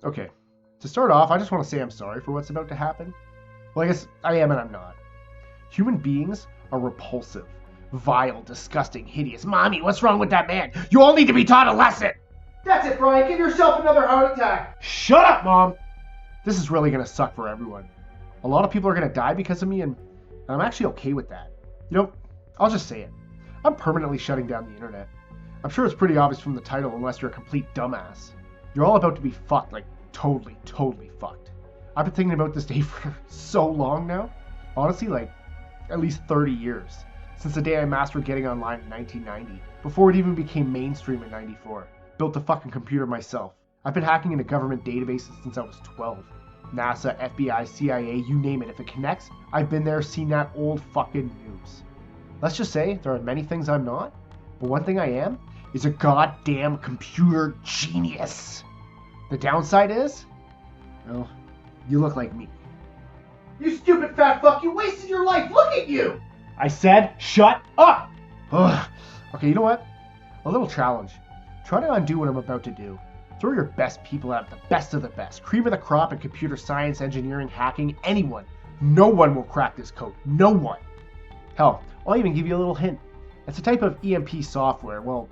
Okay, to start off, I just want to say I'm sorry for what's about to happen. Well, I guess I am and I'm not. Human beings are repulsive, vile, disgusting, hideous. Mommy, what's wrong with that man? You all need to be taught a lesson! That's it, Brian. Give yourself another heart attack. Shut up, Mom! This is really going to suck for everyone. A lot of people are going to die because of me, and I'm actually okay with that. You know, I'll just say it. I'm permanently shutting down the internet. I'm sure it's pretty obvious from the title unless you're a complete dumbass. You're all about to be fucked, like totally fucked. I've been thinking about this day for so long now. Honestly, like at least 30 years. Since the day I mastered getting online in 1990, before it even became mainstream in 94. Built the fucking computer myself. I've been hacking into government databases since I was 12. NASA, FBI, CIA, you name it. If it connects, I've been there, seen that old fucking news. Let's just say there are many things I'm not, but one thing I am is a goddamn computer genius. The downside is, well, you look like me. You stupid fat fuck, you wasted your life, look at you! I said, shut up! Ugh. Okay, you know what? A little challenge. Try to undo what I'm about to do. Throw your best people out, the best of the best. Cream of the crop in computer science, engineering, hacking, anyone. No one will crack this code. No one. Hell, I'll even give you a little hint. It's a type of EMP software. Well,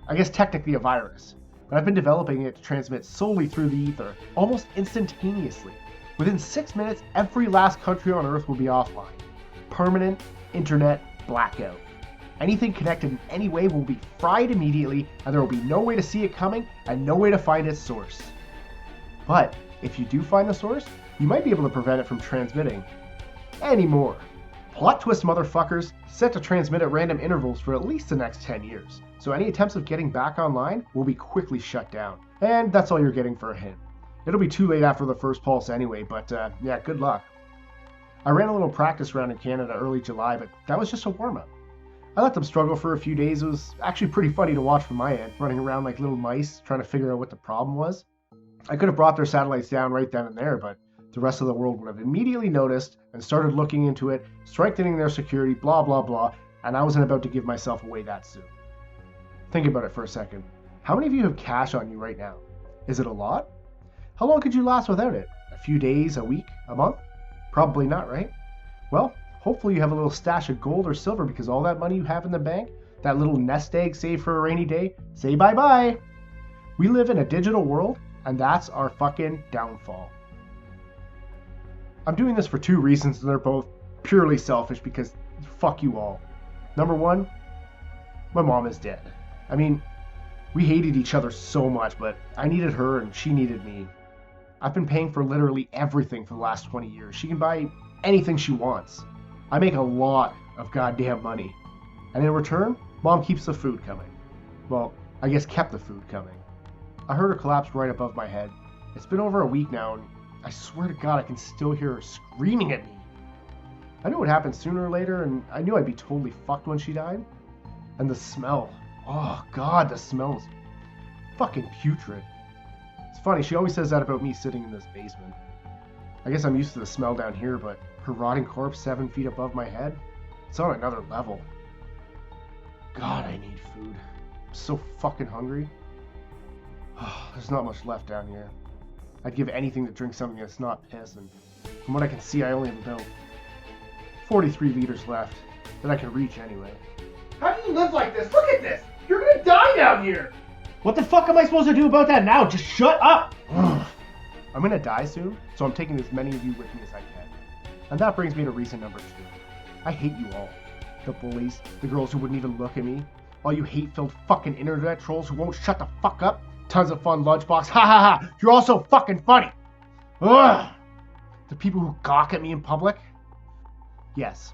I guess technically a virus. But I've been developing it to transmit solely through the ether, almost instantaneously. Within 6 minutes, every last country on Earth will be offline. Permanent internet blackout. Anything connected in any way will be fried immediately, and there will be no way to see it coming and no way to find its source. But if you do find the source, you might be able to prevent it from transmitting anymore. Plot twist, motherfuckers, set to transmit at random intervals for at least the next 10 years. So any attempts of getting back online will be quickly shut down. And that's all you're getting for a hint. It'll be too late after the first pulse anyway, but yeah, good luck. I ran a little practice round in Canada early July, but that was just a warm-up. I let them struggle for a few days. It was actually pretty funny to watch from my end, running around like little mice, trying to figure out what the problem was. I could have brought their satellites down right then and there, but the rest of the world would have immediately noticed and started looking into it, strengthening their security, blah, blah, blah, and I wasn't about to give myself away that soon. Think about it for a second. How many of you have cash on you right now? Is it a lot? How long could you last without it? A few days, a week, a month? Probably not, right? Well, hopefully you have a little stash of gold or silver because all that money you have in the bank, that little nest egg saved for a rainy day, say bye-bye. We live in a digital world, and that's our fucking downfall. I'm doing this for two reasons, and they're both purely selfish because fuck you all. Number one, my mom is dead. I mean, we hated each other so much, but I needed her and she needed me. I've been paying for literally everything for the last 20 years. She can buy anything she wants. I make a lot of goddamn money. And in return, Mom keeps the food coming. Well, I guess kept the food coming. I heard her collapse right above my head. It's been over a week now, and I swear to God I can still hear her screaming at me. I knew it would happen sooner or later, and I knew I'd be totally fucked when she died. And the smell. Oh God, the smell is fucking putrid. It's funny, she always says that about me sitting in this basement. I guess I'm used to the smell down here, but her rotting corpse 7 feet above my head, it's on another level. God, I need food. I'm so fucking hungry. There's not much left down here. I'd give anything to drink something that's not piss, and from what I can see, I only have about 43 liters left that I can reach anyway. How do you live like this? Look at this! You're gonna die down here! What the fuck am I supposed to do about that now? Just shut up! I'm gonna die soon, so I'm taking as many of you with me as I can. And that brings me to reason number 2. I hate you all. The bullies, the girls who wouldn't even look at me, all you hate-filled fucking internet trolls who won't shut the fuck up, tons of fun lunchbox, ha ha ha, you're all so fucking funny! Ugh! The people who gawk at me in public? Yes.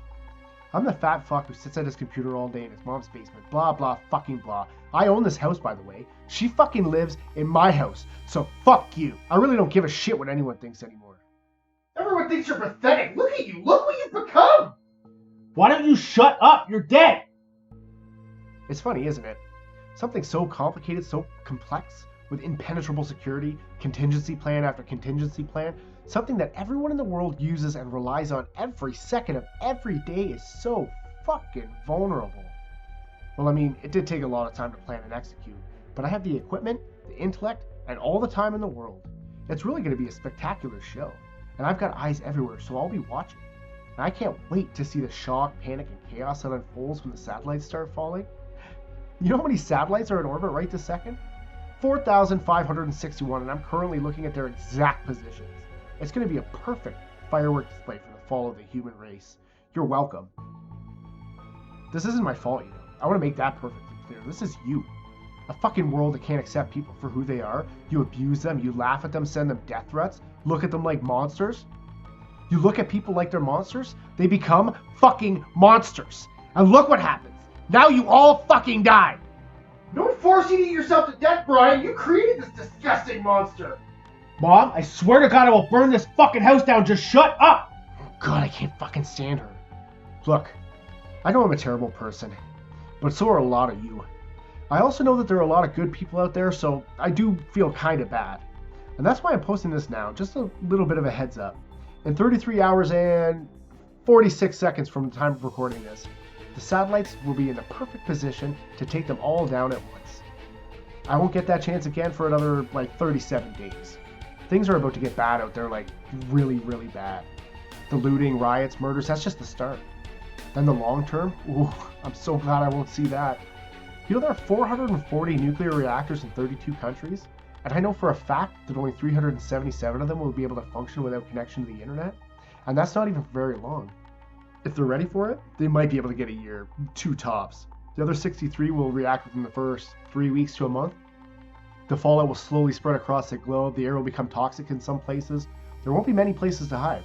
I'm the fat fuck who sits at his computer all day in his mom's basement, blah blah fucking blah. I own this house, by the way. She fucking lives in my house, so fuck you. I really don't give a shit what anyone thinks anymore. Everyone thinks you're pathetic. Look at you. Look what you've become. Why don't you shut up? You're dead. It's funny, isn't it? Something so complicated, so complex, with impenetrable security, contingency plan after contingency plan, something that everyone in the world uses and relies on every second of every day is so fucking vulnerable. Well, I mean, it did take a lot of time to plan and execute, but I have the equipment, the intellect, and all the time in the world. It's really going to be a spectacular show, and I've got eyes everywhere, so I'll be watching. And I can't wait to see the shock, panic, and chaos that unfolds when the satellites start falling. You know how many satellites are in orbit right this second? 4,561, and I'm currently looking at their exact positions. It's going to be a perfect firework display for the fall of the human race. You're welcome. This isn't my fault, you know. I want to make that perfectly clear. This is you. A fucking world that can't accept people for who they are. You abuse them, you laugh at them, send them death threats, look at them like monsters. You look at people like they're monsters, they become fucking monsters. And look what happens. Now you all fucking die. Don't force you to eat yourself to death, Brian. You created this disgusting monster. Mom, I swear to God I will burn this fucking house down. Just shut up. Oh God, I can't fucking stand her. Look, I know I'm a terrible person, but so are a lot of you. I also know that there are a lot of good people out there, so I do feel kind of bad. And that's why I'm posting this now, just a little bit of a heads up. In 33 hours and 46 seconds from the time of recording this, the satellites will be in the perfect position to take them all down at once. I won't get that chance again for another, 37 days. Things are about to get bad out there, really, really bad. The looting, riots, murders, that's just the start. Then the long term, ooh, I'm so glad I won't see that. You know there are 440 nuclear reactors in 32 countries? And I know for a fact that only 377 of them will be able to function without connection to the internet? And that's not even very long. If they're ready for it, they might be able to get a year, 2 tops. The other 63 will react within the first 3 weeks to a month. The fallout will slowly spread across the globe, the air will become toxic in some places, there won't be many places to hide.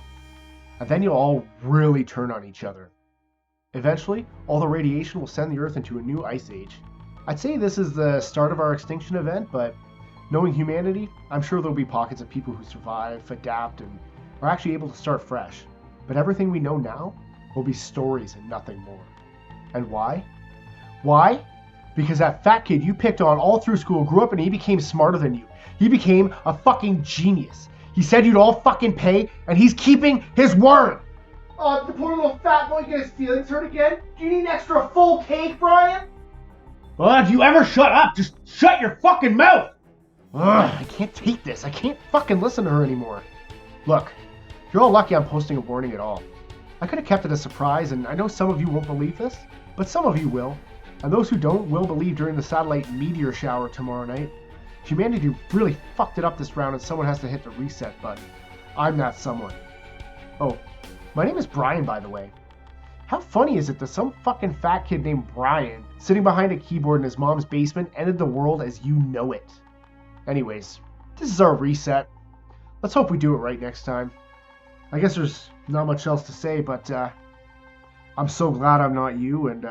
And then you'll all really turn on each other. Eventually, all the radiation will send the Earth into a new ice age. I'd say this is the start of our extinction event, but knowing humanity, I'm sure there'll be pockets of people who survive, adapt, and are actually able to start fresh. But everything we know now will be stories and nothing more. And why? Why? Because that fat kid you picked on all through school grew up and he became smarter than you. He became a fucking genius. He said you'd all fucking pay, and he's keeping his word. Oh, the poor little fat boy get his feelings hurt again? Do you need an extra full cake, Brian? Well, if you ever shut up, just shut your fucking mouth. Ugh, I can't take this. I can't fucking listen to her anymore. Look, you're all lucky I'm posting a warning at all. I could have kept it a surprise, and I know some of you won't believe this, but some of you will. And those who don't will believe during the satellite meteor shower tomorrow night. Humanity really fucked it up this round, and someone has to hit the reset button. I'm that someone. Oh, my name is Brian, by the way. How funny is it that some fucking fat kid named Brian, sitting behind a keyboard in his mom's basement, ended the world as you know it? Anyways, this is our reset. Let's hope we do it right next time. I guess there's not much else to say, but I'm so glad I'm not you, and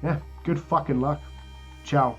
yeah, good fucking luck. Ciao.